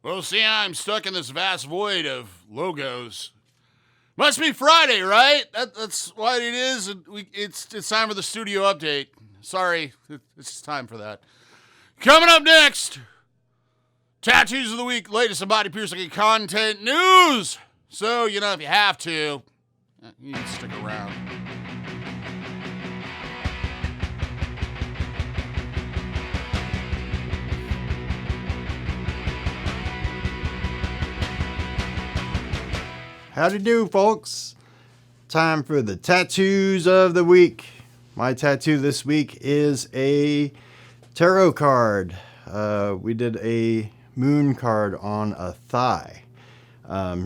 Well, see, I'm stuck in this vast void of logos. Must be Friday, right? That's what it is. It's time for the studio update. Sorry, it's just time for that. Coming up next, Tattoos of the Week, latest in body piercing content news. So, if you have to, you can stick around. Howdy do, folks. Time for the tattoos of the week. My tattoo this week is a tarot card. We did a moon card on a thigh.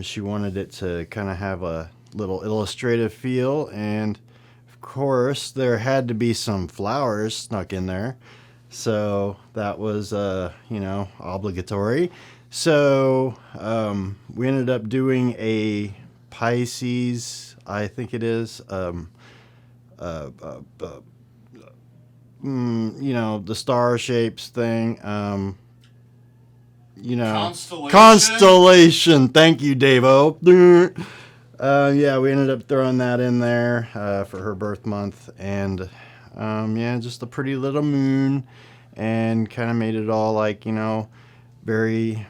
She wanted it to kind of have a little illustrative feel, and of course there had to be some flowers snuck in there. So that was, obligatory. So we ended up doing a Pisces, I think it is. The star shapes thing. Constellation. Thank you, Davo. We ended up throwing that in there for her birth month, and just a pretty little moon, and kind of made it all like very,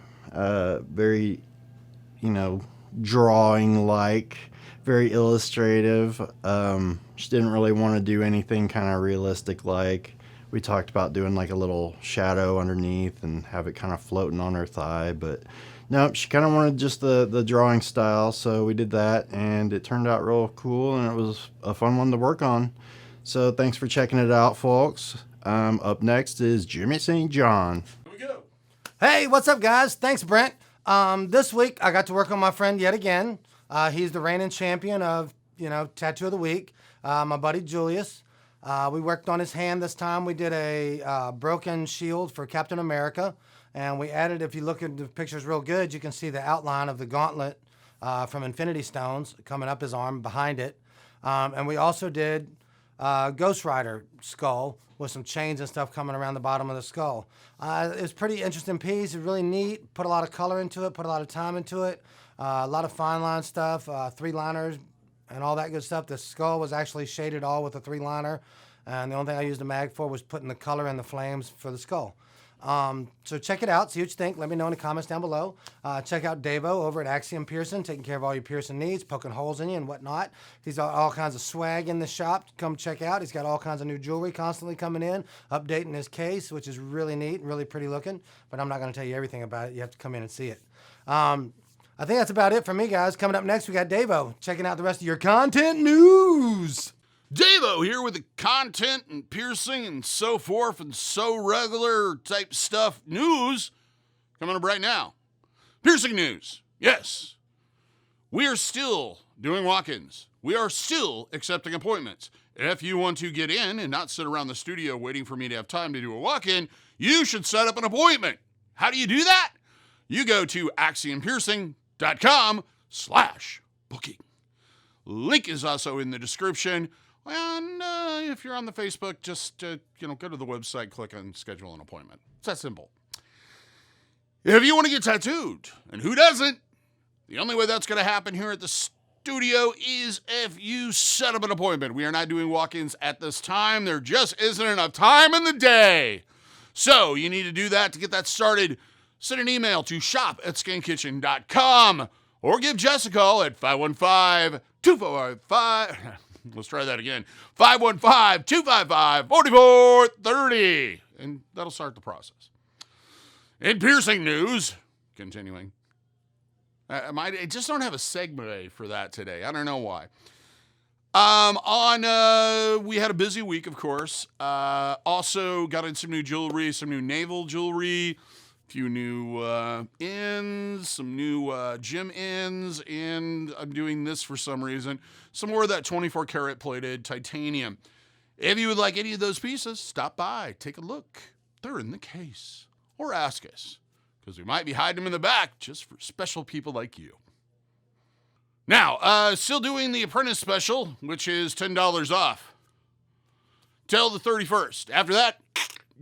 drawing like, very illustrative. She didn't really want to do anything kind of realistic like. We talked about doing like a little shadow underneath and have it kind of floating on her thigh, but nope, she kind of wanted just the drawing style, so we did that, and it turned out real cool, and it was a fun one to work on. So thanks for checking it out, folks. Up next is Jimmy St. John. Here we go. Hey, what's up, guys? Thanks, Brent. This week, I got to work on my friend yet again. He's the reigning champion of, Tattoo of the Week, my buddy Julius. We worked on his hand this time. We did a broken shield for Captain America, and we added, if you look at the pictures real good, you can see the outline of the gauntlet from Infinity Stones coming up his arm behind it. And we also did Ghost Rider skull with some chains and stuff coming around the bottom of the skull. It was a pretty interesting piece. It's really neat. Put a lot of color into it, put a lot of time into it. A lot of fine line stuff, 3-liners, and all that good stuff. The skull was actually shaded all with a 3-liner, and the only thing I used the mag for was putting the color and the flames for the skull. So check it out, see what you think. Let me know in the comments down below. Check out Davo over at Axiom Piercing, taking care of all your piercing needs, poking holes in you and whatnot. He's got all kinds of swag in the shop. Come check out. He's got all kinds of new jewelry constantly coming in, updating his case, which is really neat and really pretty looking. But I'm not going to tell you everything about it. You have to come in and see it. I think that's about it for me, guys. Coming up next, we got Davo checking out the rest of your content news. Davo here with the content and piercing and so forth and so regular type stuff news coming up right now. Piercing news. Yes. We are still doing walk-ins. We are still accepting appointments. If you want to get in and not sit around the studio waiting for me to have time to do a walk-in, you should set up an appointment. How do you do that? You go to axiomPiercing.com/booking. Link is also in the description. And if you're on the Facebook, just go to the website, click on schedule an appointment. It's that simple. If you want to get tattooed, and who doesn't, the only way that's going to happen here at the studio is if you set up an appointment. We are not doing walk-ins at this time. There just isn't enough time in the day. So you need to do that to get that started. Send an email to shop@skankitchen.com or give Jess a call at 515-255. Let's try that again. 515-255-4430. And that'll start the process. In piercing news, continuing. I just don't have a segue for that today. I don't know why. We had a busy week, of course. Also got in some new jewelry, some new naval jewelry, a few new ins, some new gem ins, and I'm doing this for some reason. Some more of that 24 karat plated titanium. If you would like any of those pieces, stop by, take a look. They're in the case. Or ask us, because we might be hiding them in the back just for special people like you. Now, still doing the Apprentice special, which is $10 off till the 31st. After that,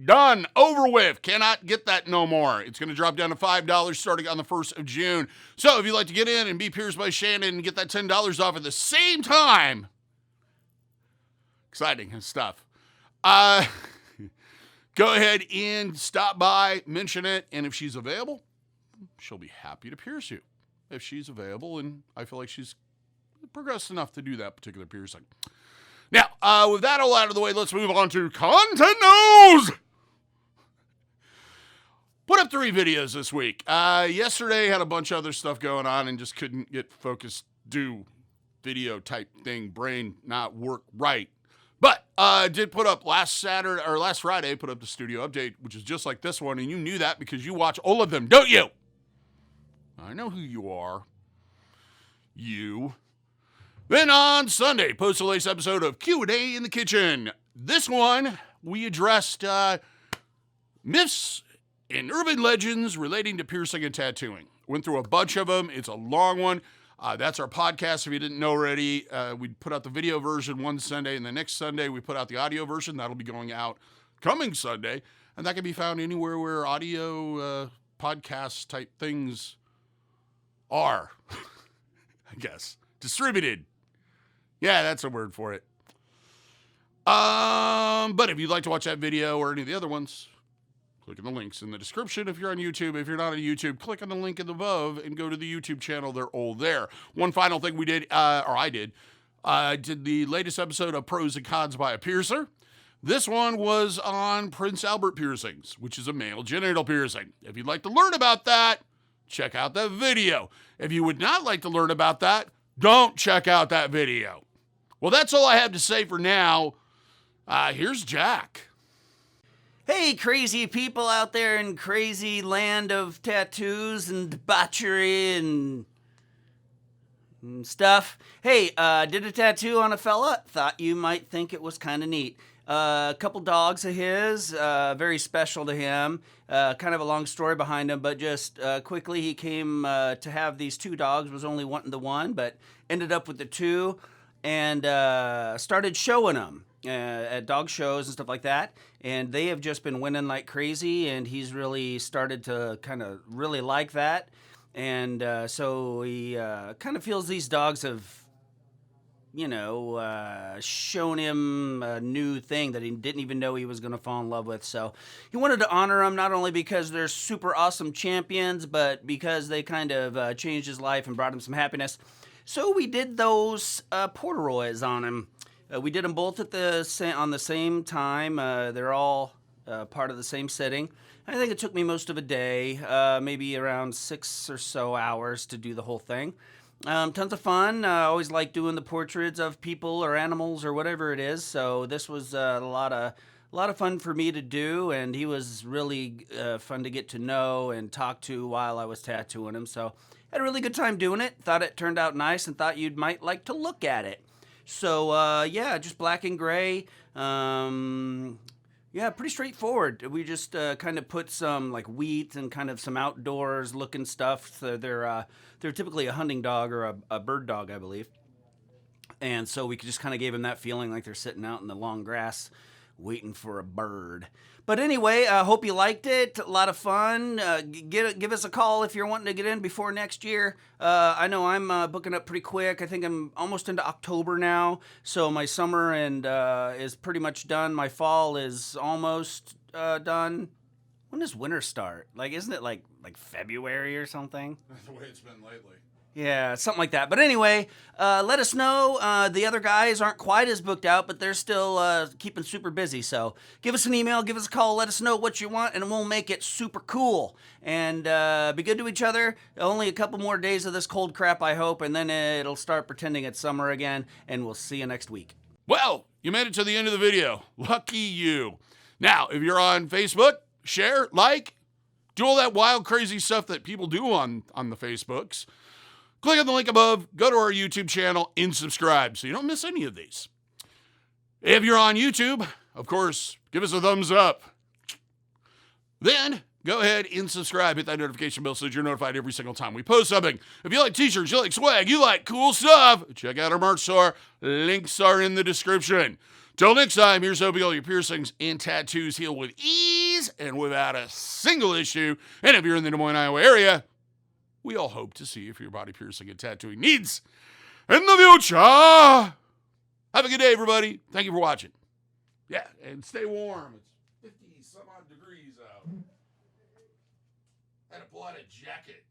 Done. Over with. Cannot get that no more. It's going to drop down to $5 starting on the 1st of June. So if you'd like to get in and be pierced by Shannon and get that $10 off at the same time, exciting stuff. Go ahead and stop by, mention it, and if she's available, she'll be happy to pierce you. If she's available, and I feel like she's progressed enough to do that particular piercing. Now, with that all out of the way, let's move on to content news. Put up 3 videos this week. Yesterday had a bunch of other stuff going on and just couldn't get focused, do video type thing, brain not work right. But did put up last Friday, put up the studio update, which is just like this one, and you knew that because you watch all of them, don't you? I know who you are. You. Then on Sunday, post the latest episode of Q&A in the Kitchen. This one, we addressed myths and urban legends relating to piercing and tattooing. Went through a bunch of them. It's a long one. That's our podcast. If you didn't know already, we put out the video version one Sunday, and the next Sunday we put out the audio version. That'll be going out coming Sunday, and that can be found anywhere where audio podcast type things are, I guess. Distributed. Yeah, that's a word for it. But if you'd like to watch that video or any of the other ones, click on the links in the description. If you're on YouTube, if you're not on YouTube, click on the link above and go to the YouTube channel. They're all there. One final thing we did, or I did the latest episode of Pros and Cons by a Piercer. This one was on Prince Albert piercings, which is a male genital piercing. If you'd like to learn about that, check out that video. If you would not like to learn about that, don't check out that video. Well, that's all I have to say for now. Here's Jack. Hey, crazy people out there in crazy land of tattoos and debauchery and stuff. Hey, did a tattoo on a fella. Thought you might think it was kind of neat. A couple dogs of his, very special to him. Kind of a long story behind him, but just quickly he came to have these 2 dogs, was only wanting the one, but ended up with the 2 and started showing them at dog shows and stuff like that. And they have just been winning like crazy, and he's really started to kind of really like that. And so he kind of feels these dogs have, shown him a new thing that he didn't even know he was going to fall in love with. So he wanted to honor them, not only because they're super awesome champions, but because they kind of changed his life and brought him some happiness. So we did those Polaroids on him. We did them both on the same time. They're all part of the same sitting. I think it took me most of a day, maybe around 6 or so hours to do the whole thing. Tons of fun. I always like doing the portraits of people or animals or whatever it is. So this was a lot of fun for me to do, and he was really fun to get to know and talk to while I was tattooing him. So had a really good time doing it. Thought it turned out nice, and thought you might like to look at it. So just black and gray. Pretty straightforward. We just kind of put some like wheat and kind of some outdoors looking stuff. So they're typically a hunting dog or a bird dog, I believe. And so we just kind of gave them that feeling like they're sitting out in the long grass waiting for a bird. But anyway, I hope you liked it. A lot of fun. Give us a call if you're wanting to get in before next year. I know I'm booking up pretty quick. I think I'm almost into October now. So my summer is pretty much done. My fall is almost done. When does winter start? Like, isn't it like February or something? That's the way it's been lately. Yeah, something like that. But anyway, let us know. The other guys aren't quite as booked out, but they're still keeping super busy. So give us an email, give us a call, let us know what you want, and we'll make it super cool. And be good to each other. Only a couple more days of this cold crap, I hope, and then it'll start pretending it's summer again, and we'll see you next week. Well, you made it to the end of the video. Lucky you. Now, if you're on Facebook, share, like, do all that wild, crazy stuff that people do on the Facebooks. Click on the link above, go to our YouTube channel, and subscribe so you don't miss any of these. If you're on YouTube, of course, give us a thumbs up. Then go ahead and subscribe. Hit that notification bell so that you're notified every single time we post something. If you like t-shirts, you like swag, you like cool stuff, check out our merch store. Links are in the description. Till next time, here's hoping all your piercings and tattoos heal with ease and without a single issue. And if you're in the Des Moines, Iowa area, we all hope to see you for your body piercing and tattooing needs in the future. Have a good day, everybody. Thank you for watching. Yeah, and stay warm. It's 50 some odd degrees out. Had to pull out a jacket.